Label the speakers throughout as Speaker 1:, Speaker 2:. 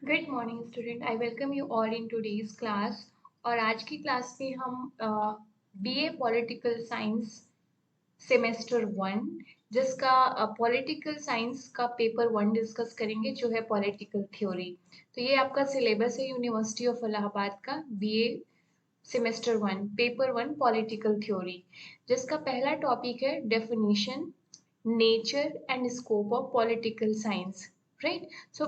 Speaker 1: Good morning student, I welcome you all in today's class. और आज की class में हम BA political science semester one, जिसका पॉलिटिकल साइंस का पेपर वन डिस्कस करेंगे, जो है पॉलिटिकल थ्योरी। तो ये आपका सिलेबस है यूनिवर्सिटी ऑफ इलाहाबाद का, BA semester one paper one political theory, जिसका पहला टॉपिक है definition, nature and scope of political science. Right. So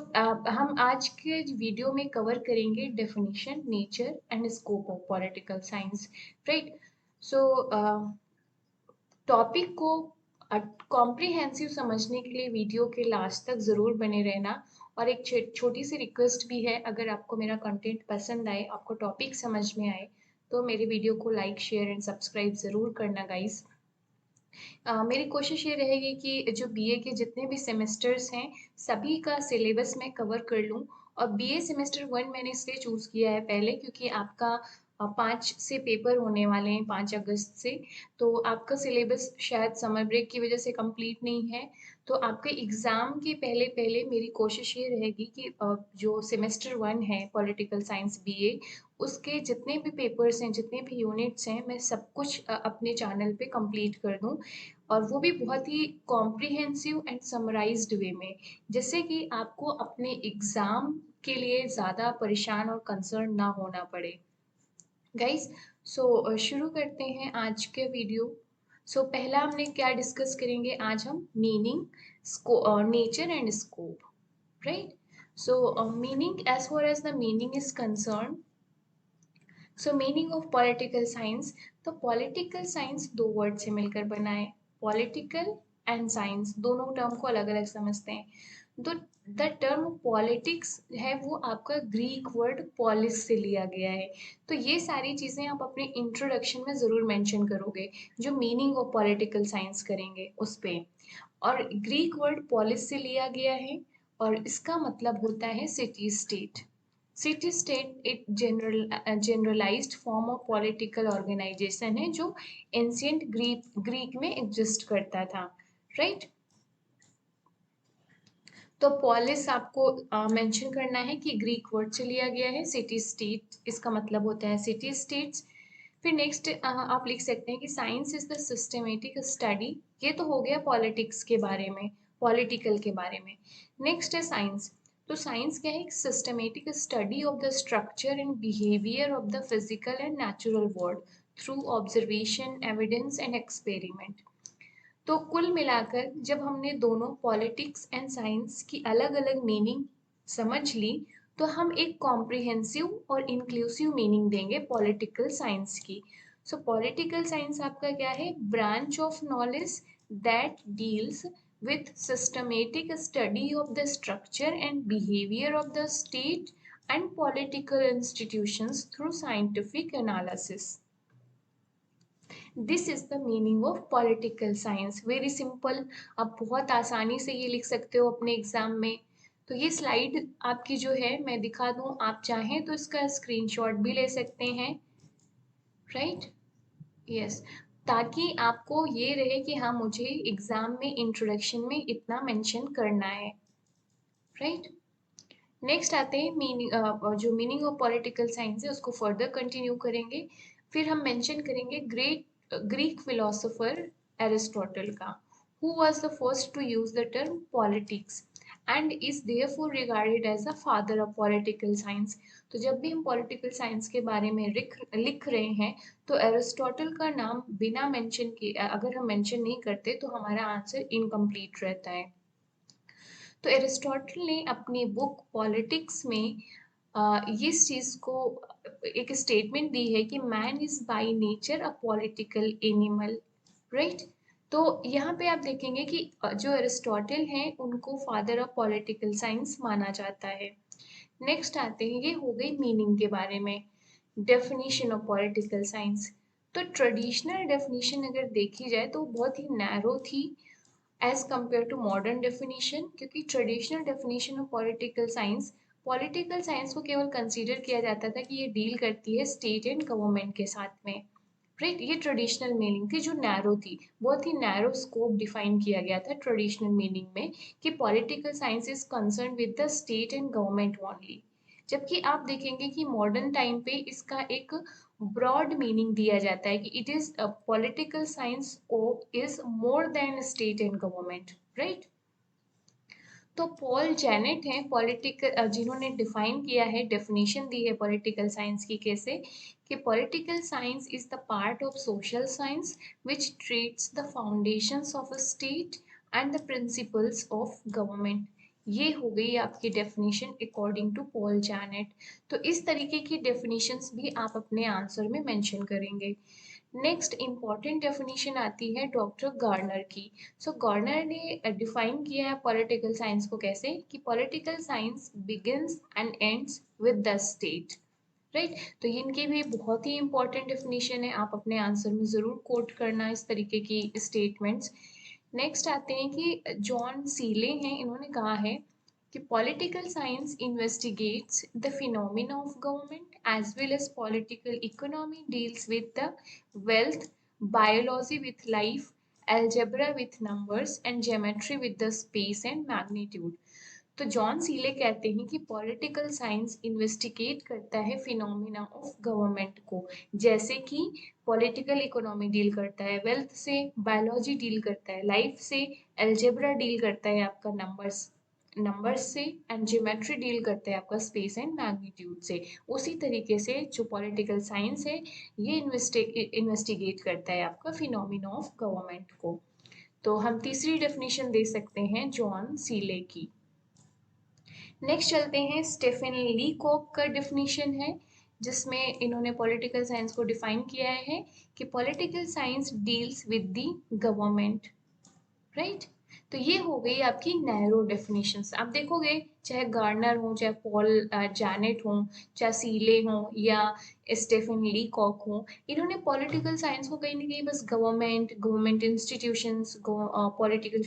Speaker 1: हम आज के वीडियो में कवर करेंगे definition, nature and scope of political science. Right. So topic को कॉम्प्रिहेंसिव समझने के लिए वीडियो के लास्ट तक ज़रूर बने रहना। और एक छोटी सी रिक्वेस्ट भी है, अगर आपको मेरा कंटेंट पसंद आए, आपको टॉपिक समझ में आए, तो मेरे वीडियो को लाइक, शेयर एंड सब्सक्राइब ज़रूर करना गाइस। मेरी कोशिश ये रहेगी कि जो बीए के जितने भी सेमेस्टर्स हैं, सभी का सिलेबस मैं कवर कर लूँ। और बीए सेमेस्टर वन मैंने इसलिए चूज़ किया है पहले, क्योंकि आपका 5 से पेपर होने वाले हैं, 5 अगस्त से। तो आपका सिलेबस शायद समर ब्रेक की वजह से कंप्लीट नहीं है। तो आपके एग्ज़ाम के पहले पहले मेरी कोशिश ये रहेगी कि जो सेमेस्टर वन है पॉलिटिकल साइंस बीए, उसके जितने भी पेपर्स हैं, जितने भी यूनिट्स हैं, मैं सब कुछ अपने चैनल पे कंप्लीट कर दूँ। और वो भी बहुत ही कॉम्प्रिहेंसिव एंड समराइज्ड वे में, जिससे कि आपको अपने एग्ज़ाम के लिए ज़्यादा परेशान और कंसर्न ना होना पड़े। गाइस, सो शुरू करते हैं आज के वीडियो। सो पहला हमने क्या डिस्कस करेंगे आज हम, meaning, nature and scope. Right. So meaning, as far as the meaning is concern, so meaning of political science. तो पॉलिटिकल साइंस दो वर्ड से मिलकर बना है, पॉलिटिकल एंड साइंस, दोनों टर्म को अलग अलग समझते हैं। तो द टर्म पॉलिटिक्स है वो आपका ग्रीक वर्ड पॉलिस से लिया गया है। तो ये सारी चीज़ें आप अपने इंट्रोडक्शन में ज़रूर मेंशन करोगे, जो मीनिंग ऑफ पॉलिटिकल साइंस करेंगे उस पे। और ग्रीक वर्ड पॉलिस से लिया गया है, और इसका मतलब होता है सिटी स्टेट। सिटी स्टेट एक generalised form of political organisation है, जो एंशियंट ग्रीक में एग्जिस्ट करता था। राइट। तो पॉलिस आपको मेंशन करना है कि ग्रीक वर्ड से लिया गया है, सिटी स्टेट इसका मतलब होता है सिटी स्टेट्स। फिर नेक्स्ट आप लिख सकते हैं कि science is the systematic study. ये तो हो गया पॉलिटिक्स के बारे में, पॉलिटिकल के बारे में। नेक्स्ट है साइंस। तो साइंस क्या है, एक systematic study of the structure and behaviour of the physical and natural world through observation, evidence and experiment. तो कुल मिलाकर जब हमने दोनों पॉलिटिक्स एंड साइंस की अलग अलग मीनिंग समझ ली, तो हम एक कॉम्प्रिहेंसिव और इंक्लूसिव मीनिंग देंगे पॉलिटिकल साइंस की। सो पॉलिटिकल साइंस आपका क्या है, branch of knowledge that deals with systematic study of the structure and behavior of the state and political institutions through scientific analysis. This is the meaning of political science. Very simple, आप बहुत आसानी से ये लिख सकते हो अपने exam में। तो ये स्लाइड आपकी जो है मैं दिखा दूं, आप चाहें तो इसका स्क्रीनशॉट भी ले सकते हैं। राइट। यस। ताकि आपको ये रहे कि हाँ, मुझे एग्जाम में इंट्रोडक्शन में इतना मेंशन करना है। राइट। नेक्स्ट आते हैं मीनिंग, जो मीनिंग ऑफ पॉलिटिकल साइंस है उसको फर्दर कंटिन्यू करेंगे। फिर हम मेंशन करेंगे ग्रेट ग्रीक फिलोसोफर एरिस्टोटल का, who was the first to use the term politics and is therefore regarded as a father of political science. तो जब भी हम पॉलिटिकल साइंस के बारे में लिख रहे हैं, तो एरिस्टोटल का नाम बिना मेंशन किए, अगर हम मेंशन नहीं करते तो हमारा आंसर इनकम्प्लीट रहता है। तो एरिस्टोटल ने अपनी बुक पॉलिटिक्स में इस चीज़ को एक स्टेटमेंट दी है कि man is by nature a political animal. Right. तो यहाँ पे आप देखेंगे कि जो एरिस्टोटल हैं उनको फादर ऑफ पॉलिटिकल साइंस माना जाता है। नेक्स्ट आते हैं, ये हो गई मीनिंग के बारे में। Definition of political science. तो ट्रेडिशनल डेफिनेशन अगर देखी जाए तो बहुत ही नैरो थी as compare to modern definition, क्योंकि traditional definition of political science को केवल कंसीडर किया जाता था कि ये डील करती है स्टेट एंड गवर्नमेंट के साथ में। राइट। ये ट्रेडिशनल मीनिंग थी जो नैरो थी, बहुत ही नैरो स्कोप डिफाइन किया गया था ट्रेडिशनल मीनिंग में, कि political science is concern with the state and government only. जबकि आप देखेंगे कि मॉडर्न टाइम पे इसका एक ब्रॉड मीनिंग दिया जाता है कि it is political science is more than state and government, right. तो पॉल जेनेट हैं पॉलिटिकल, जिन्होंने डिफाइन किया है, डेफिनेशन दी है पॉलिटिकल साइंस की, कैसे कि political science is the part of social science which treats the foundations of a state and the principles of government. ये हो गई आपकी definition according to Paul Janet. तो इस तरीके की डेफिनेशंस भी आप अपने आंसर में मेंशन करेंगे। नेक्स्ट इम्पॉर्टेंट डेफिनेशन आती है डॉक्टर गार्नर की। सो गार्नर ने डिफाइन किया है पॉलिटिकल साइंस को कैसे कि political science begins and ends with the state, right. तो इनकी भी बहुत ही इंपॉर्टेंट डेफिनेशन है, आप अपने आंसर में ज़रूर कोट करना इस तरीके की स्टेटमेंट्स। नेक्स्ट आते हैं कि जॉन सीले हैं, इन्होंने कहा है कि political science investigates the phenomena of government as well as political economy deals with the wealth, biology with life, algebra with numbers and geometry with the space and magnitude। तो John सीले कहते हैं कि political science investigate करता है phenomena of government को, जैसे कि political economy deal करता है वेल्थ से, बायोलॉजी डील करता है लाइफ से, एल्जेब्रा डील करता है आपका नंबर्स से, एंड ज्योमेट्री डील करते हैं आपका स्पेस एंड मैग्नीट्यूड से। उसी तरीके से जो पॉलिटिकल साइंस है ये इन्वेस्टिगेट करता है आपका फिनोमिना ऑफ गवर्नमेंट को। तो हम तीसरी डेफिनेशन दे सकते हैं जॉन सीले की। नेक्स्ट चलते हैं, स्टेफन लीकॉक का डेफिनेशन है जिसमें इन्होंने पॉलिटिकल साइंस को डिफाइन किया है कि political science deals with the government, right. तो ये हो गई आपकी नैरो डेफिनेशंस। आप देखोगे चाहे गार्नर हो, चाहे पॉल जैनेट हो, चाहे सीले हो या स्टेफन लीकॉक हो, इन्होंने पॉलिटिकल साइंस को कहीं ना कहीं बस गवर्नमेंट इंस्टीट्यूशंस, पॉलिटिकल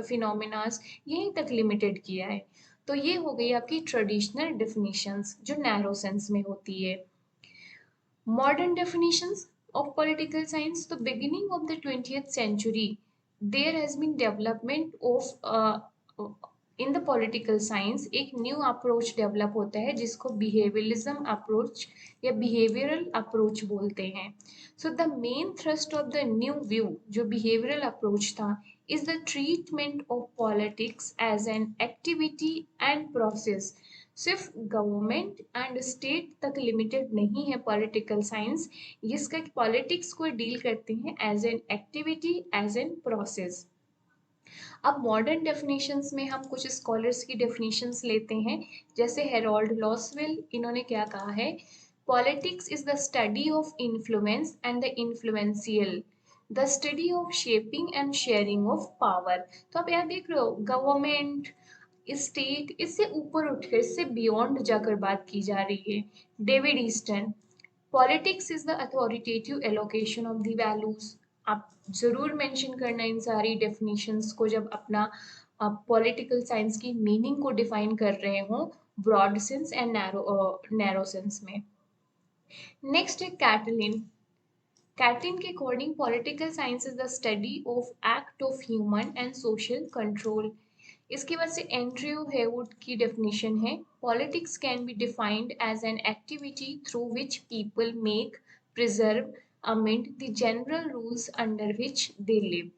Speaker 1: फिनोमिनास यहीं तक लिमिटेड किया है। तो ये हो गई आपकी ट्रेडिशनल डेफिनेशंस जो नैरो सेंस में होती है। Modern definitions of political science, the beginning of the 20th century, there has been development of in the political science एक न्यू अप्रोच डेवलप होता है जिसको बिहेवियरलिज्म अप्रोच या बिहेवियरल अप्रोच बोलते हैं। So the main thrust of the new view जो behavioural approach था is the treatment of politics as an activity and process। सिर्फ गवर्नमेंट एंड स्टेट तक लिमिटेड नहीं है पॉलिटिकल साइंस, जिसका पॉलिटिक्स को डील करते हैं as an activity, as an process. अब मॉडर्न डेफिनेशंस में हम कुछ स्कॉलर्स की डेफिनेशंस लेते हैं, जैसे हेरोल्ड लॉसवेल, इन्होंने क्या कहा है, politics is the study of influence and the influential, the study of shaping and sharing of power. तो आप यहाँ देख रहे हो गवर्नमेंट, स्टेट, इससे ऊपर उठकर, इससे बियॉन्ड जाकर बात की जा रही है। David Easton, politics is the authoritative allocation of the values. आप जरूर मेंशन करना इन सारी डेफिनेशंस को जब अपना पॉलिटिकल साइंस की मीनिंग को डिफाइन कर रहे हो broad sense and narrow sense में। नेक्स्ट है कैटलिन। कैटलिन के according political science is the study of act of human and social control. इसके बाद से एंड्रयू हेवुड की डेफिनेशन है, politics can be defined as an activity through which people make, preserve, amend the general rules under which they live,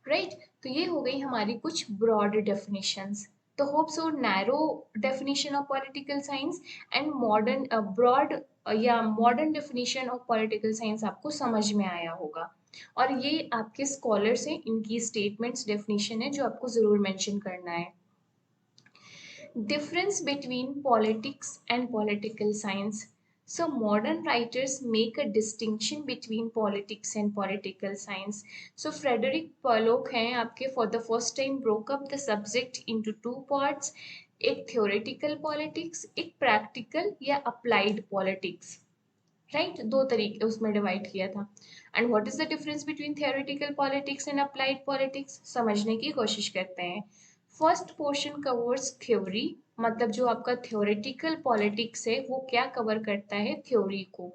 Speaker 1: right. तो ये हो गई हमारी कुछ ब्रॉड डेफिनेशंस। तो hope so narrow definition of political science and modern broad या modern definition of political science आपको समझ में आया होगा। और ये आपके स्कॉलर्स हैं, इनकी स्टेटमेंट्स डेफिनेशन है जो आपको जरूर मेंशन करना है। Difference between politics and political science. So modern writers make a distinction between politics and political science. So Frederick Pollock हैं आपके for the first time broke up the subject into two parts, एक theoretical politics, एक practical या applied politics, right. दो तरीके उसमें divide किया था। And what is the difference between theoretical politics and applied politics, समझने की कोशिश करते हैं। फर्स्ट पोर्शन कवर्स थ्योरी, मतलब जो आपका थ्योरेटिकल पॉलिटिक्स है वो क्या कवर करता है, थ्योरी को,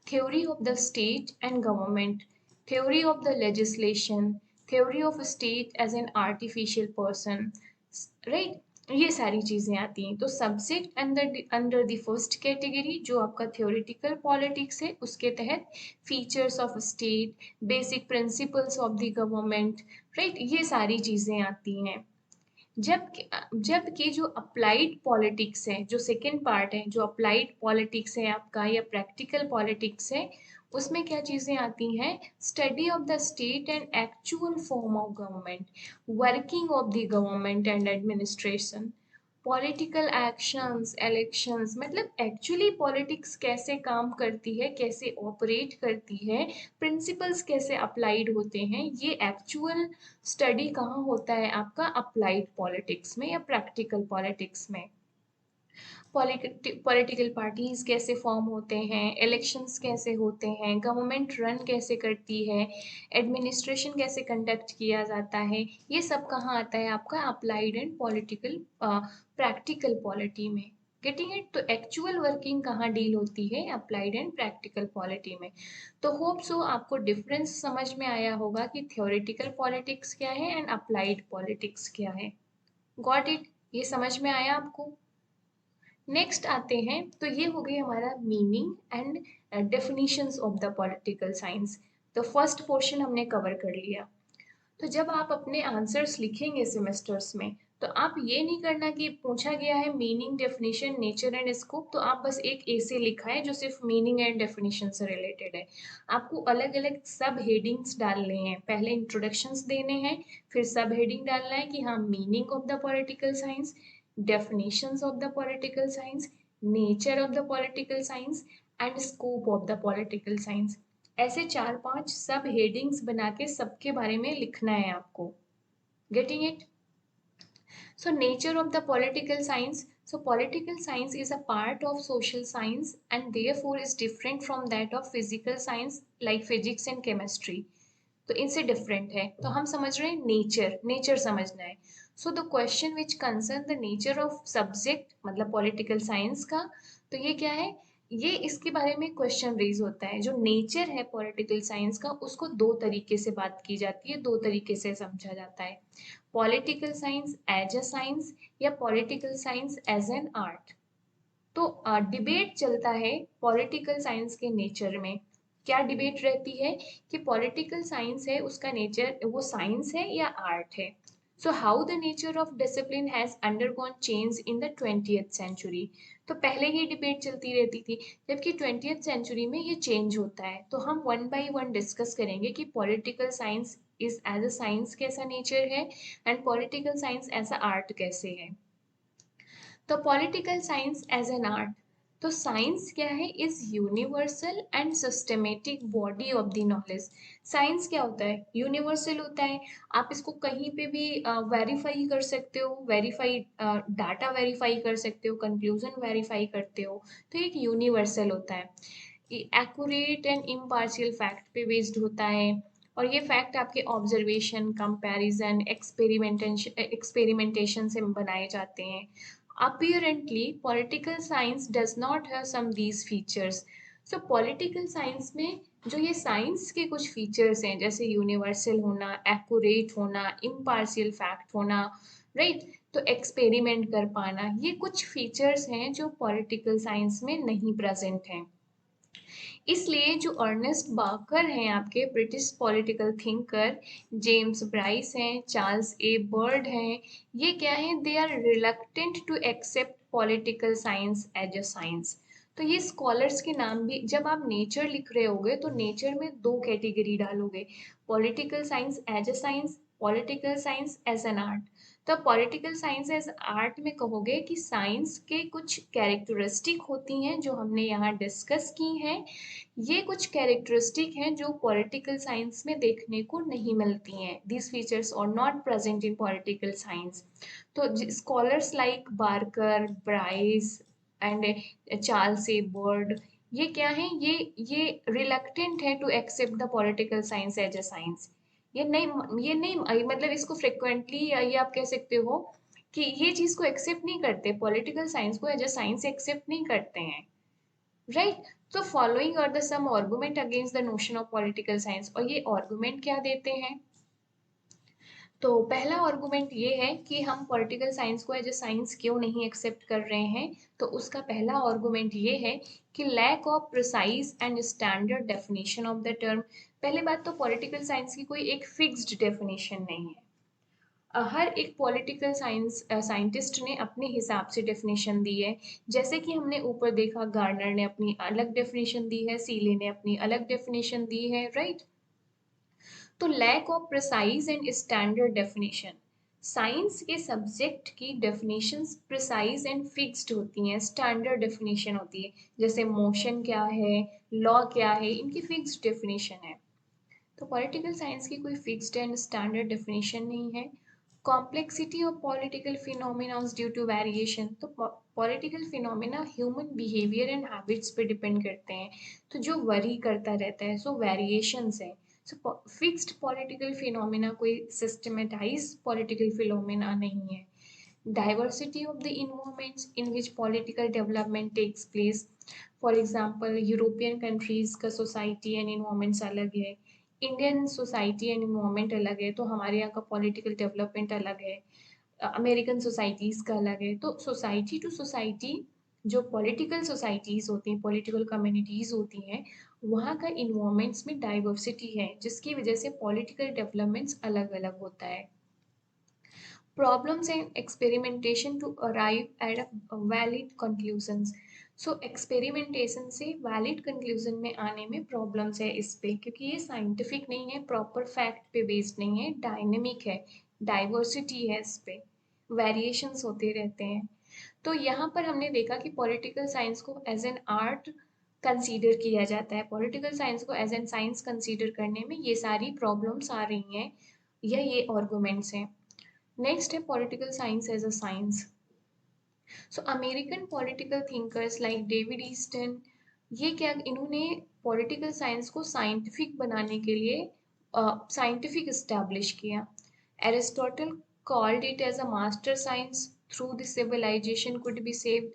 Speaker 1: theory of the state and government, theory of the legislation, theory of state as an artificial person, right. ये सारी चीजें आती हैं। तो subject under the first category जो आपका थ्योरेटिकल पॉलिटिक्स है, उसके तहत features of state, basic principles of the government, right, ये सारी चीजें आती हैं। जबकि जो अप्लाइड पॉलिटिक्स है, जो सेकेंड पार्ट है, जो अप्लाइड पॉलिटिक्स है आपका या प्रैक्टिकल पॉलिटिक्स है, उसमें क्या चीजें आती हैं? Study of the state and actual form of government, working of the government and administration, political actions, elections, मतलब एक्चुअली पॉलिटिक्स कैसे काम करती है, कैसे ऑपरेट करती है, प्रिंसिपल्स कैसे अप्लाइड होते हैं, ये एक्चुअल स्टडी कहाँ होता है आपका? अप्लाइड पॉलिटिक्स में या प्रैक्टिकल पॉलिटिक्स में। पॉलिटिकल पार्टीज कैसे फॉर्म होते हैं, इलेक्शंस कैसे होते हैं, गवर्नमेंट रन कैसे करती है, एडमिनिस्ट्रेशन कैसे कंडक्ट किया जाता है, ये सब कहाँ आता है आपका? Applied and political practical polity में। Getting it? तो एक्चुअल वर्किंग कहाँ डील होती है? अप्लाइड एंड प्रैक्टिकल पॉलिटी में। तो होप सो आपको डिफरेंस समझ में आया होगा कि थ्योरेटिकल पॉलिटिक्स क्या है एंड अप्लाइड पॉलिटिक्स क्या है। Got it? ये समझ में आया आपको? नेक्स्ट आते हैं, तो ये हो गई हमारा meaning and definitions of the political science. तो फर्स्ट पोर्शन हमने कवर कर लिया। तो जब आप अपने आंसर्स लिखेंगे सेमेस्टर्स में, तो आप ये नहीं करना कि पूछा गया है meaning, definition, nature and scope, तो आप बस एक ऐसे लिखा है जो सिर्फ मीनिंग एंड डेफिनेशन से रिलेटेड है। आपको अलग अलग सब हेडिंग्स डालने हैं। पहले इंट्रोडक्शंस देने हैं, फिर सब हेडिंग डालना है कि हाँ, meaning of the political science, definitions of the political science, nature of the political science and scope of the political science। ऐसे 4-5 सब हेडिंग्स बना के सबके बारे में लिखना है आपको। Getting it? So nature of the political science. So political science is a part of social science and therefore is different from that of physical science like physics and chemistry. तो इनसे डिफरेंट है। तो हम समझ रहे हैं nature, nature समझना है। So the question which concern the nature of subject, मतलब पॉलिटिकल साइंस का, तो ये क्या है? ये इसके बारे में क्वेश्चन रेज होता है। जो नेचर है पॉलिटिकल साइंस का, उसको दो तरीके से बात की जाती है, दो तरीके से समझा जाता है। Political science as a science या political science as an art. तो डिबेट चलता है पॉलिटिकल साइंस के नेचर में। क्या डिबेट रहती है? कि पॉलिटिकल साइंस है, उसका नेचर वो साइंस है या आर्ट है। So how the nature of discipline has undergone change in the 20th century. तो पहले ही डिबेट चलती रहती थी, जबकि 20th सेंचुरी में ये चेंज होता है। तो हम वन बाय वन डिस्कस करेंगे कि political science is as a science कैसा नेचर है and political science as a art कैसे है। तो political science as an art, तो साइंस क्या है? Is universal and systematic body of the knowledge. Science क्या होता है? यूनिवर्सल होता है। आप इसको कहीं पे भी वेरीफाई कर सकते हो, वेरीफाई डाटा वेरीफाई कर सकते हो, कंक्लूजन वेरीफाई करते हो। तो एक यूनिवर्सल होता है। एक्यूरेट एंड इम्पार्शियल फैक्ट पे बेस्ड होता है, और ये फैक्ट आपके ऑब्जर्वेशन, कंपैरिजन, एक्सपेरिमेंटेशन से बनाए जाते हैं। Apparently, political science does not have some these features. So political science में जो ये साइंस के कुछ फीचर्स हैं, जैसे यूनिवर्सल होना, एक्यूरेट होना, इम्पार्शियल फैक्ट होना, राइट, तो एक्सपेरिमेंट कर पाना, ये कुछ फीचर्स हैं जो पॉलिटिकल साइंस में नहीं प्रेजेंट हैं। इसलिए जो अर्नेस्ट बाकर हैं आपके British political thinker, James Bryce हैं, चार्ल्स ए बर्ड हैं, ये क्या है? They are reluctant to accept political science as a science. तो ये स्कॉलर्स के नाम भी, जब आप नेचर लिख रहे होगे तो नेचर में दो कैटेगरी डालोगे, political science as a science, political science as an art. तो पॉलिटिकल साइंस एज आर्ट में कहोगे कि साइंस के कुछ कैरेक्टरिस्टिक होती हैं जो हमने यहाँ डिस्कस की हैं। ये कुछ कैरेक्टरिस्टिक हैं जो पॉलिटिकल साइंस में देखने को नहीं मिलती हैं। This features are not present in political science. तो scholars like Barker, Bryce and Charles A Beard, ये क्या है? ये रिलक्टेंट है to accept the political science as a science. ये नहीं मतलब इसको फ्रिक्वेंटली, ये आप कह सकते हो कि ये चीज को एक्सेप्ट नहीं करते, पॉलिटिकल साइंस को एज अ साइंस एक्सेप्ट नहीं करते हैं, राइट। तो following are the some argument against the notion of political science, और ये आर्गुमेंट क्या देते हैं? तो पहला आर्गुमेंट ये है कि हम पॉलिटिकल साइंस को एज ए साइंस क्यों नहीं एक्सेप्ट कर रहे हैं। तो उसका पहला आर्गुमेंट ये है कि lack of precise and standard definition of the term. पहले बात तो पॉलिटिकल साइंस की कोई एक फिक्स्ड डेफिनेशन नहीं है। हर एक पॉलिटिकल साइंस साइंटिस्ट ने अपने हिसाब से डेफिनेशन दी है। जैसे कि हमने ऊपर देखा, गार्नर ने अपनी अलग डेफिनेशन दी है, सीले ने अपनी अलग डेफिनेशन दी है, राइट। तो lack of precise and standard definition, science के सब्जेक्ट की डेफिनेशंस प्रिसाइज एंड फिक्स्ड होती हैं, स्टैंडर्ड डेफिनेशन होती है। जैसे मोशन क्या है, लॉ क्या है, इनकी फिक्स्ड डेफिनेशन है। तो पॉलिटिकल साइंस की कोई फिक्स्ड एंड स्टैंडर्ड डेफिनेशन नहीं है। Complexity of political phenomena due to variation, तो political phenomena human behaviour and habits पे डिपेंड करते हैं। तो जो वरी करता रहता है सो वेरिएशंस है। सो फिक्स्ड पॉलिटिकल फिनोमिना कोई सिस्टमेटाइज पॉलिटिकल फिनोमिना नहीं है। Diversity of the environments in which political development takes place. For example, European countries का सोसाइटी एंड इन्वायरमेंट्स अलग है, इंडियन सोसाइटी एंड इन्वायरमेंट अलग है, तो हमारे यहाँ का पॉलिटिकल डेवलपमेंट अलग है, अमेरिकन सोसाइटीज़ का अलग है। तो सोसाइटी टू सोसाइटी, जो पॉलिटिकल सोसाइटीज़ होती हैं, पॉलिटिकल कम्युनिटीज़ होती हैं, वहाँ का इन्वायरमेंट्स में डाइवर्सिटी है, जिसकी वजह से पॉलिटिकल डेवलपमेंट्स अलग अलग होता है। Problems and experimentation to arrive at a valid conclusions. So experimentation से valid conclusion में आने में problems है इस पे, क्योंकि ये scientific नहीं है, proper fact पे based नहीं है, dynamic है, diversity है इस पे, variations होते रहते हैं। तो यहाँ पर हमने देखा कि पॉलिटिकल साइंस को एज एन आर्ट कंसीडर किया जाता है। पॉलिटिकल साइंस को एज एन साइंस कंसीडर करने में ये सारी प्रॉब्लम्स आ रही हैं, या ये आर्गुमेंट्स हैं। नेक्स्ट है political science as a science. So American political thinkers like David Easton, ये क्या, इन्होंने पॉलिटिकल साइंस को साइंटिफिक बनाने के लिए साइंटिफिक इस्टेब्लिश किया। Aristotle called it as a master science through the civilisation could be saved.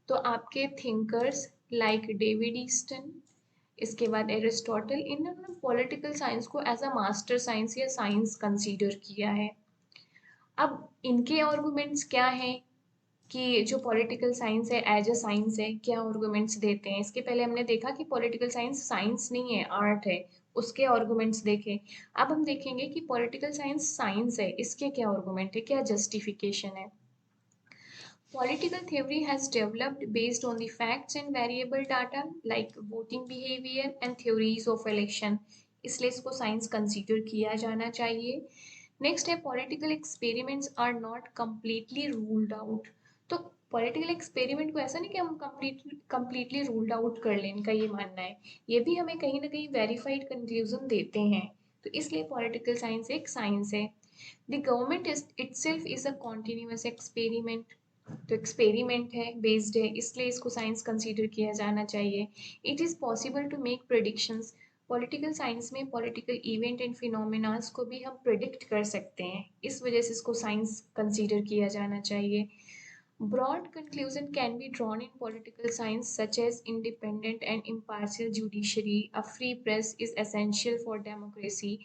Speaker 1: तो आपके थिंकर्स लाइक डेविड ईस्टन, इसके बाद एरिस्टोटल, इन्होंने पॉलिटिकल साइंस को एज अ मास्टर साइंस या साइंस कंसीडर किया है। अब इनके आर्गुमेंट्स क्या हैं कि जो पॉलिटिकल साइंस है एज अ साइंस है, क्या आर्गुमेंट्स देते हैं। इसके पहले हमने देखा कि पॉलिटिकल साइंस साइंस नहीं है, आर्ट है, उसके आर्गुमेंट्स देखे। अब हम देखेंगे कि पॉलिटिकल साइंस साइंस है, इसके क्या आर्गुमेंट है, क्या जस्टिफिकेशन है। Political theory has developed based on the facts and variable data like voting behavior and theories of election, इसलिए इसको साइंस कंसीडर किया जाना चाहिए। नेक्स्ट है political experiments are not completely ruled out. तो पॉलिटिकल एक्सपेरिमेंट को ऐसा नहीं कि हम कम्प्लीटली रूल्ड आउट कर लें, इनका ये मानना है, ये भी हमें कहीं ना कहीं वेरीफाइड कंक्लूजन देते हैं। तो इसलिए पॉलिटिकल साइंस एक साइंस है। The government itself is a continuous experiment, तो एक्सपेरिमेंट है, बेस्ड है, इसलिए इसको साइंस कंसीडर किया जाना चाहिए। It is possible to make predictions, political science में पॉलिटिकल इवेंट एंड फिनोमिनास को भी हम प्रिडिक्ट कर सकते हैं, इस वजह से इसको साइंस कंसीडर किया जाना चाहिए। Broad conclusion can be drawn in political science such as independent and impartial judiciary, a free press is essential for democracy।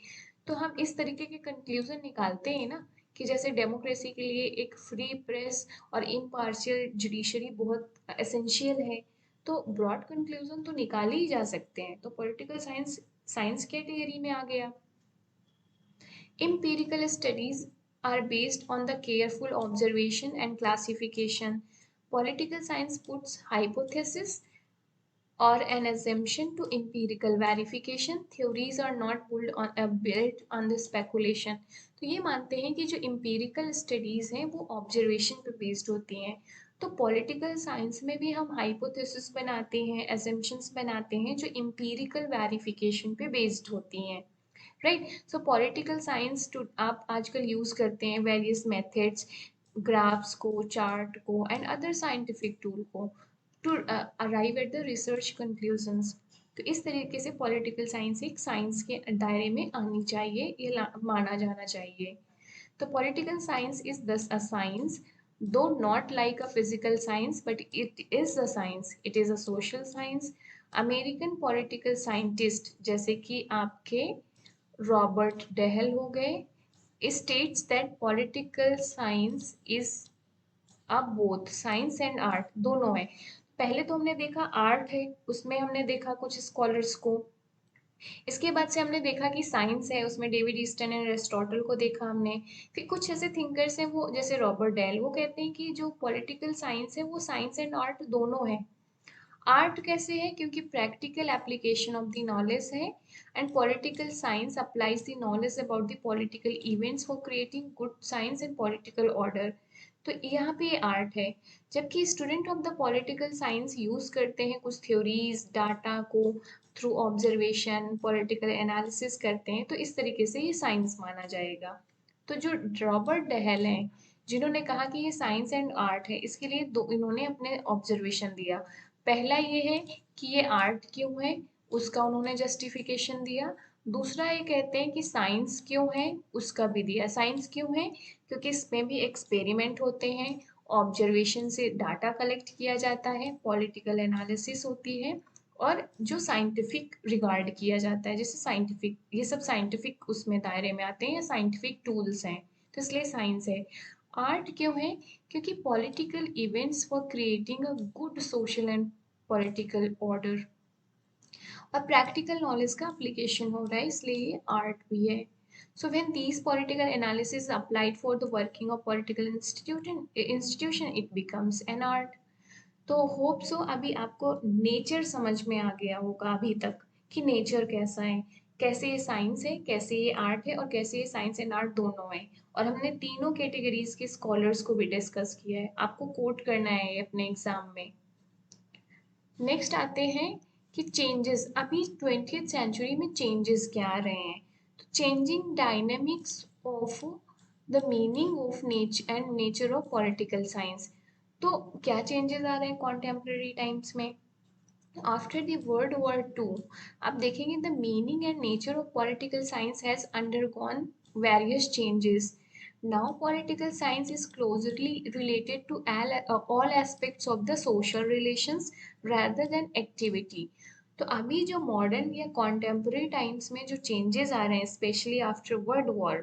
Speaker 1: तो हम इस तरीके के कंक्लूजन निकालते हैं ना, कि जैसे डेमोक्रेसी के लिए एक फ्री प्रेस और इम्पार्शियल जुडिशरी बहुत एसेंशियल है। तो ब्रॉड कंक्लूजन तो निकाले ही जा सकते हैं, तो पॉलिटिकल साइंस साइंस कैटेगरी में आ गया। Empirical studies are based on the careful observation and classification. Political science puts hypothesis or an assumption to empirical verification. Theories are not built on the speculation. तो ये मानते हैं कि जो empirical studies हैं वो observation पे based होती हैं। तो पॉलिटिकल साइंस में भी हम हाइपोथेसिस बनाते हैं, assumptions बनाते हैं, जो empirical verification पे based होती हैं, right. So political science too आप आजकल यूज करते हैं वेरियस मेथड्स, ग्राफ्स को, चार्ट को एंड अदर साइंटिफिक टूल को to arrive at the research conclusions. तो इस तरीके से पॉलिटिकल साइंस एक साइंस के दायरे में आनी चाहिए, ये माना जाना चाहिए। तो पॉलिटिकल साइंस इज दस अ साइंस, दो not like a physical science but it is a science, it is a social science. American political scientist जैसे कि आपके रॉबर्ट डेहल हो गए, states that political science is अब बोथ साइंस एंड आर्ट दोनों है। पहले तो हमने देखा आर्ट है, उसमें हमने देखा कुछ स्कॉलर्स को। इसके बाद से हमने देखा कि साइंस है, उसमें डेविड ईस्टन एंड एरिस्टोटल को देखा हमने। फिर कुछ ऐसे थिंकर्स हैं वो जैसे रॉबर्ट डेल, वो कहते हैं कि जो पॉलिटिकल साइंस है वो साइंस एंड आर्ट दोनों है। आर्ट कैसे है, क्योंकि practical application of the knowledge है, and political science applies the knowledge about the political events for creating good science and political order. तो यहाँ पे आर्ट है। जबकि student of the political science use करते हैं कुछ थ्योरीज डाटा को थ्रू ऑब्जर्वेशन पॉलिटिकल एनालिसिस करते हैं, तो इस तरीके से ये साइंस माना जाएगा। तो जो रॉबर्ट डहेल हैं जिन्होंने कहा कि ये साइंस एंड आर्ट है, इसके लिए दो इन्होंने अपने ऑब्जर्वेशन दिया। पहला ये है कि ये आर्ट क्यों है, उसका उन्होंने जस्टिफिकेशन दिया। दूसरा ये कहते हैं कि साइंस क्यों है, उसका भी दिया। साइंस क्यों है, क्योंकि इसमें भी एक्सपेरिमेंट होते हैं, ऑब्जर्वेशन से डाटा कलेक्ट किया जाता है, पॉलिटिकल एनालिसिस होती है, और जो साइंटिफिक रिगार्ड किया जाता है, जैसे साइंटिफिक, ये सब साइंटिफिक उसमें दायरे में आते हैं या साइंटिफिक टूल्स हैं, तो इसलिए साइंस है। आर्ट क्यों है, क्योंकि political events for creating a good social and political order और प्रैक्टिकल नॉलेज का एप्लीकेशन हो रहा है, इसलिए ये आर्ट भी है। So when these political analysis is applied for the working of political institution, it becomes an art. तो होप सो अभी आपको नेचर समझ में आ गया होगा अभी तक कि नेचर कैसा है, कैसे ये साइंस है, कैसे ये आर्ट है, और कैसे ये साइंस एंड आर्ट दोनों है। और हमने तीनों कैटेगरीज के स्कॉलर्स को भी डिस्कस किया है, आपको कोट करना है ये अपने एग्जाम में। नेक्स्ट आते हैं कि चेंजेस, अभी 20th सेंचुरी में चेंजेस क्या आ रहे हैं। तो changing dynamics of the meaning of nature and nature of political science. तो क्या चेंजेस आ रहे हैं कॉन्टेम्प्रेरी टाइम्स में। After the world war two आप देखेंगे the meaning and nature of political science has undergone various changes. Now political science is closely related to all aspects of the social relations rather than activity. तो अभी जो modern या contemporary times में जो changes आ रहे हैं specially after world war,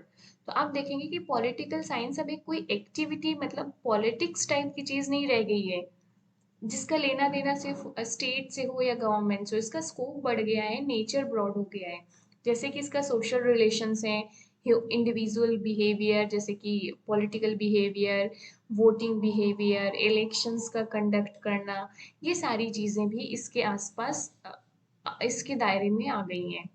Speaker 1: तो आप देखेंगे कि पॉलिटिकल साइंस अब एक कोई एक्टिविटी मतलब पॉलिटिक्स टाइप की चीज़ नहीं रह गई है जिसका लेना देना सिर्फ स्टेट से हो या गवर्नमेंट से हो। इसका स्कोप बढ़ गया है, नेचर ब्रॉड हो गया है। जैसे कि इसका सोशल रिलेशंस हैं, इंडिविजुअल बिहेवियर जैसे कि political behaviour, voting behaviour, elections का कंडक्ट करना, ये सारी चीज़ें भी इसके आसपास इसके दायरे में आ गई हैं।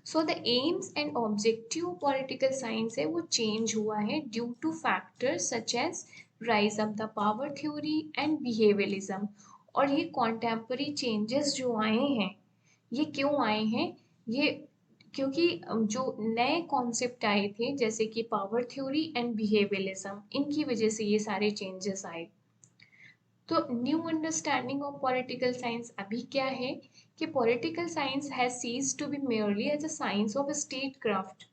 Speaker 1: So the aims and objective political science है वो चेंज हुआ है due to factors such as rise of the power theory and behaviourism. और ये कॉन्टेम्पररी चेंजेस जो आए हैं, ये क्यों आए हैं, ये क्योंकि जो नए कॉन्सेप्ट आए थे जैसे कि पावर थ्योरी एंड बिहेवियरिज्म, इनकी वजह से ये सारे चेंजेस आए। तो new understanding of political science अभी क्या है कि political science has ceased to be merely as a science of state craft.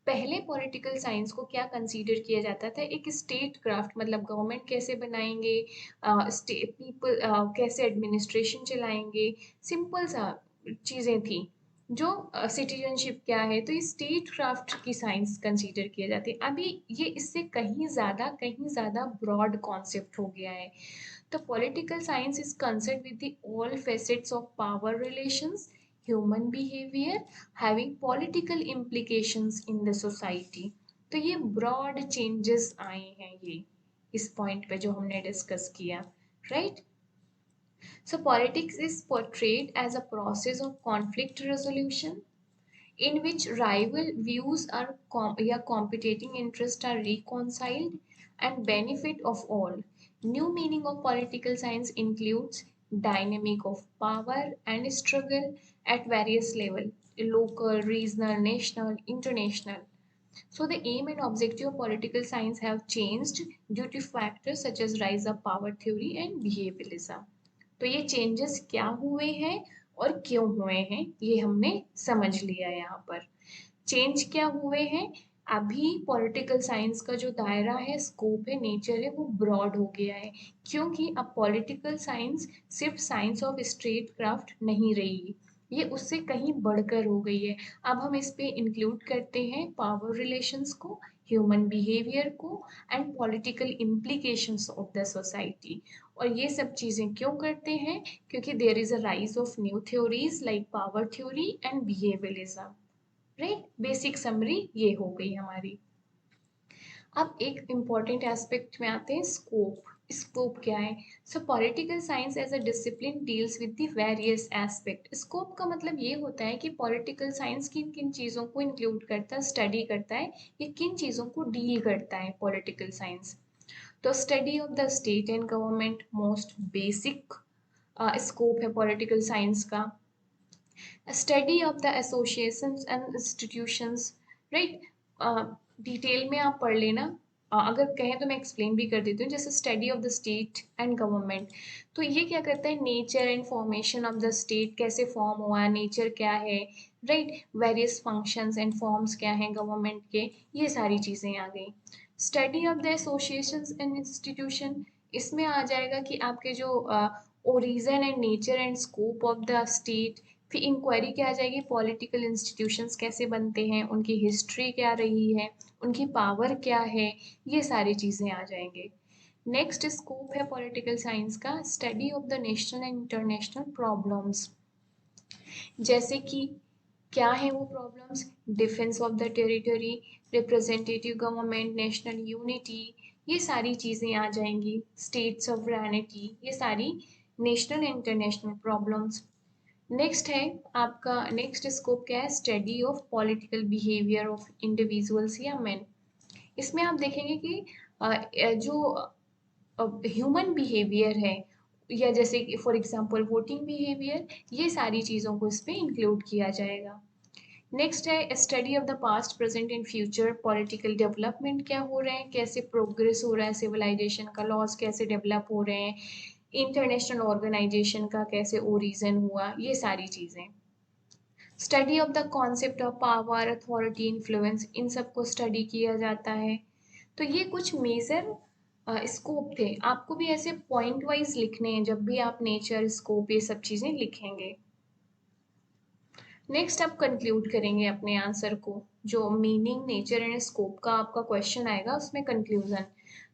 Speaker 1: पहले पॉलिटिकल साइंस को क्या कंसीडर किया जाता था, एक स्टेट क्राफ्ट, मतलब गवर्नमेंट कैसे बनाएंगे, स्टेट पीपल कैसे एडमिनिस्ट्रेशन चलाएंगे, सिंपल सा चीज़ें थी। जो सिटीजनशिप क्या है, तो ये स्टेट क्राफ्ट की साइंस कंसीडर किया जाती है। अभी ये इससे कहीं ज़्यादा ब्रॉड कॉन्सेप्ट हो गया है। The political science is concerned with the all facets of power relations, human behavior, having political implications in the society. तो ये broad changes आए हैं ये इस point पे जो हमने discuss किया, right? So politics is portrayed as a process of conflict resolution in which rival views are competing interests are reconciled and benefit of all. New meaning of political science includes dynamic of power and struggle at various levels, local, regional, national, international. So the aim and objective of political science have changed due to factors such as rise of power theory and behavioralism. तो ये changes क्या हुए हैं और क्यों हुए हैं ये हमने समझ लिया। यहाँ पर चेंज क्या हुए हैं, अभी पॉलिटिकल साइंस का जो दायरा है, स्कोप है, नेचर है, वो ब्रॉड हो गया है, क्योंकि अब पॉलिटिकल साइंस सिर्फ साइंस ऑफ स्टेट क्राफ्ट नहीं रही। ये उससे कहीं बढ़कर हो गई है। अब हम इस पे इंक्लूड करते हैं पावर रिलेशंस को, ह्यूमन बिहेवियर को and political implications of the society. और ये सब चीज़ें क्यों करते हैं? क्योंकि there is a rise of new theories like power theory and behaviourism. Right, basic summary ये हो गई हमारी। अब एक इम्पॉर्टेंट एस्पेक्ट में आते हैं, स्कोप। स्कोप क्या है? So political science as a discipline deals with the various aspect. Scope का मतलब ये होता है कि पॉलिटिकल साइंस किन किन चीज़ों को इंक्लूड करता है, स्टडी करता है, या किन चीज़ों को डील करता है पॉलिटिकल साइंस। तो study of the state and government most basic scope है पॉलिटिकल साइंस का। Study of the associations and institutions. Right, detail में आप पढ़ लेना। अगर कहें तो मैं एक्सप्लेन भी कर देती हूँ। जैसे study of the state and government, तो ये क्या करता है, nature and formation of the state, कैसे फॉर्म हुआ, नेचर क्या है, right, various functions and forms क्या हैं गवर्नमेंट के, ये सारी चीज़ें आ गई। Study of the associations and institution, इसमें आ जाएगा कि आपके जो origin and nature and scope of the state. फिर इंक्वायरी क्या आ जाएगी, पॉलिटिकल इंस्टीट्यूशंस कैसे बनते हैं, उनकी हिस्ट्री क्या रही है, उनकी पावर क्या है, ये सारी चीज़ें आ जाएंगे। नेक्स्ट स्कोप है पॉलिटिकल साइंस का, study of the national and international problems. जैसे कि क्या है वो problems, defence of the territory, representative government, national unity, ये सारी चीज़ें आ जाएंगी, स्टेट सॉवरेनिटी, ये सारी national and international problems. Next है आपका, नेक्स्ट स्कोप क्या है, study of political behaviour of individuals या मेन। इसमें आप देखेंगे कि जो ह्यूमन बिहेवियर है, या जैसे कि फॉर एग्जांपल वोटिंग बिहेवियर, ये सारी चीज़ों को इसमें इंक्लूड किया जाएगा। नेक्स्ट है study of the past present and future, political development क्या हो रहे हैं, कैसे प्रोग्रेस हो रहा है सिविलाइजेशन का, लॉज कैसे डेवलप हो रहे हैं, इंटरनेशनल ऑर्गेनाइजेशन का कैसे ओरिजिन हुआ, ये सारी चीज़ें। Study of the concept of power, authority, influence, इन सबको स्टडी किया जाता है। तो ये कुछ मेजर स्कोप थे। आपको भी ऐसे पॉइंट वाइज लिखने हैं जब भी आप नेचर, स्कोप, ये सब चीज़ें लिखेंगे। नेक्स्ट आप कंक्लूड करेंगे अपने आंसर को, जो मीनिंग, नेचर एंड स्कोप का आपका क्वेश्चन आएगा उसमें कंक्लूजन।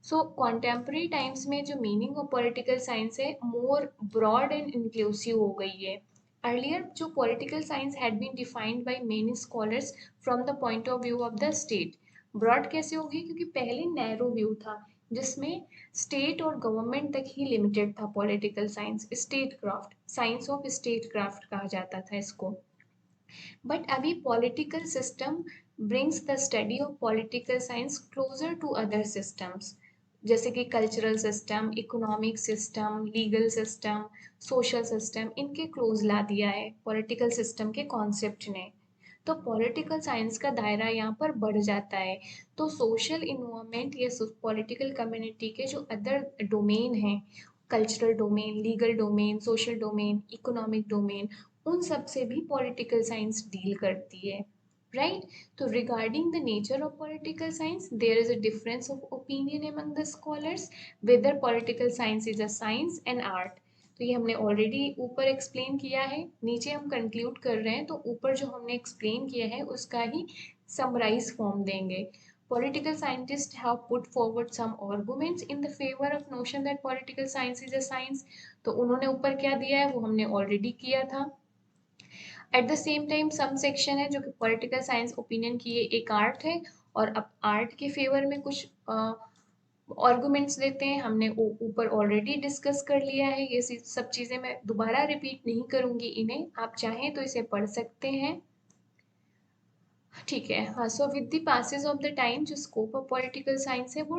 Speaker 1: सो कॉन्टेम्प्रेरी टाइम्स में जो मीनिंग ऑफ पॉलिटिकल साइंस है मोर ब्रॉड एंड इंक्लूसिव हो गई है। अर्लियर जो political science had been defined by many scholars from the point of view of the state. Broad कैसे होगी, क्योंकि पहले नैरो व्यू था जिसमें स्टेट और गवर्नमेंट तक ही लिमिटेड था political science, state craft, science of state craft कहा जाता था इसको। बट अभी political system brings the study of political science closer to other systems, जैसे कि cultural system, economic system, legal system, social system, इनके क्लोज ला दिया है पॉलिटिकल सिस्टम के कॉन्सेप्ट ने। तो पॉलिटिकल साइंस का दायरा यहाँ पर बढ़ जाता है। तो सोशल इन्वायरमेंट या पॉलिटिकल कम्युनिटी के जो अदर डोमेन हैं, cultural domain, legal domain, social domain, economic domain, उन सब से भी पॉलिटिकल साइंस डील करती है। राइट, तो regarding the nature of political science there is a difference of opinion among the scholars whether political science is a science and art. तो ये हमने ऑलरेडी ऊपर एक्सप्लेन किया है, नीचे हम कंक्लूड कर रहे हैं, तो ऊपर जो हमने एक्सप्लेन किया है उसका ही समराइज फॉर्म देंगे। Political scientists have put forward some arguments in the favor of notion that political science is a science। तो उन्होंने ऊपर क्या दिया है वो हमने ऑलरेडी किया था। At the same time some section है जो कि पॉलिटिकल साइंस ओपिनियन की ये एक आर्ट है, और अब आर्ट के फेवर में कुछ आर्गुमेंट्स देते हैं, हमने ऊपर ऑलरेडी डिस्कस कर लिया है। ये सब चीज़ें मैं दोबारा रिपीट नहीं करूँगी इन्हें, आप चाहें तो इसे पढ़ सकते हैं। ठीक है, हाँ। So with the passes of the time जो स्कोप ऑफ पॉलिटिकल साइंस है वो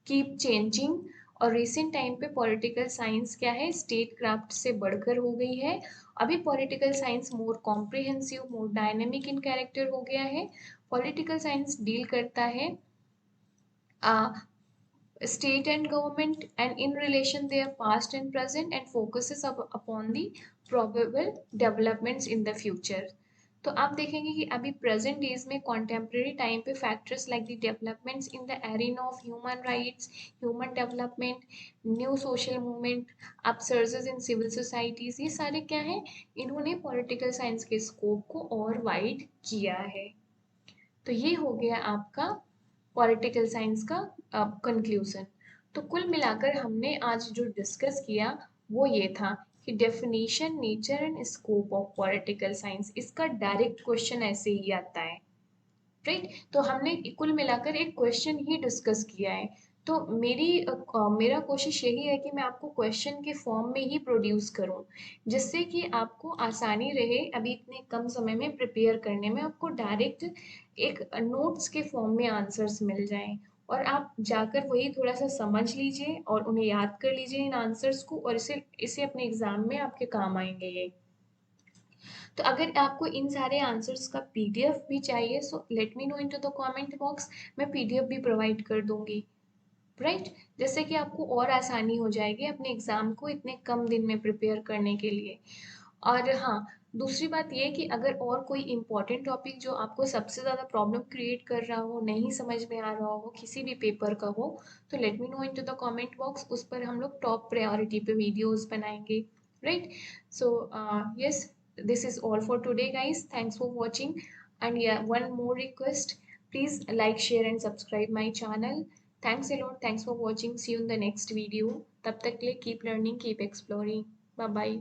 Speaker 1: कीप चेंजिंग, और रिसेंट टाइम पे पॉलिटिकल साइंस क्या है, स्टेट क्राफ्ट से बढ़कर हो गई है। अभी पॉलिटिकल साइंस मोर कॉम्प्रिहेंसिव, मोर डायनेमिक इन कैरेक्टर हो गया है। पॉलिटिकल साइंस डील करता है state and government and in relation their past and present, and focuses upon the probable developments in the future। तो आप देखेंगे कि अभी प्रेजेंट डेज में कॉन्टेम्प्रेरी टाइम पे factors like the developments in the arena of human rights, human development, new social movement, upsurges in civil societies, ये सारे क्या है, इन्होंने पॉलिटिकल साइंस के स्कोप को और वाइड किया है। तो ये हो गया आपका पॉलिटिकल साइंस का कंक्लूजन। तो कुल मिलाकर हमने आज जो डिस्कस किया वो ये था कि definition, nature and scope of political science, इसका डायरेक्ट क्वेश्चन ऐसे ही आता है, राइट। तो हमने कुल मिलाकर एक क्वेश्चन ही डिस्कस किया है। तो मेरा कोशिश यही है कि मैं आपको क्वेश्चन के फॉर्म में ही प्रोड्यूस करूं, जिससे कि आपको आसानी रहे अभी इतने कम समय में प्रिपेयर करने में, आपको डायरेक्ट एक नोट्स के फॉर्म में आंसर्स मिल जाएं और आप जाकर वही थोड़ा सा समझ लीजिए और उन्हें याद कर लीजिए इन आंसर्स को, और इसे इसे अपने एग्जाम में आपके काम आएंगे ये। तो अगर आपको इन सारे आंसर्स का पीडीएफ भी चाहिए, so let me know into the comment box, मैं पीडीएफ भी प्रोवाइड कर दूंगी, राइट। जिससे कि आपको और आसानी हो जाएगी अपने एग्जाम को इतने कम दिन में प्रिपेयर करने के लिए। और हाँ, दूसरी बात ये कि अगर और कोई इम्पोर्टेंट टॉपिक जो आपको सबसे ज़्यादा प्रॉब्लम क्रिएट कर रहा हो, नहीं समझ में आ रहा हो, किसी भी पेपर का हो, तो let me know into the comment box, उस पर हम लोग टॉप प्रायोरिटी पे वीडियोस बनाएंगे, right. So yes, this is all for today guys, thanks for watching, and yeah, one more request, please like, share and subscribe my channel. Thanks a lot, thanks for watching, see you in the next video, tab tak ke liye keep learning, keep exploring, bye bye.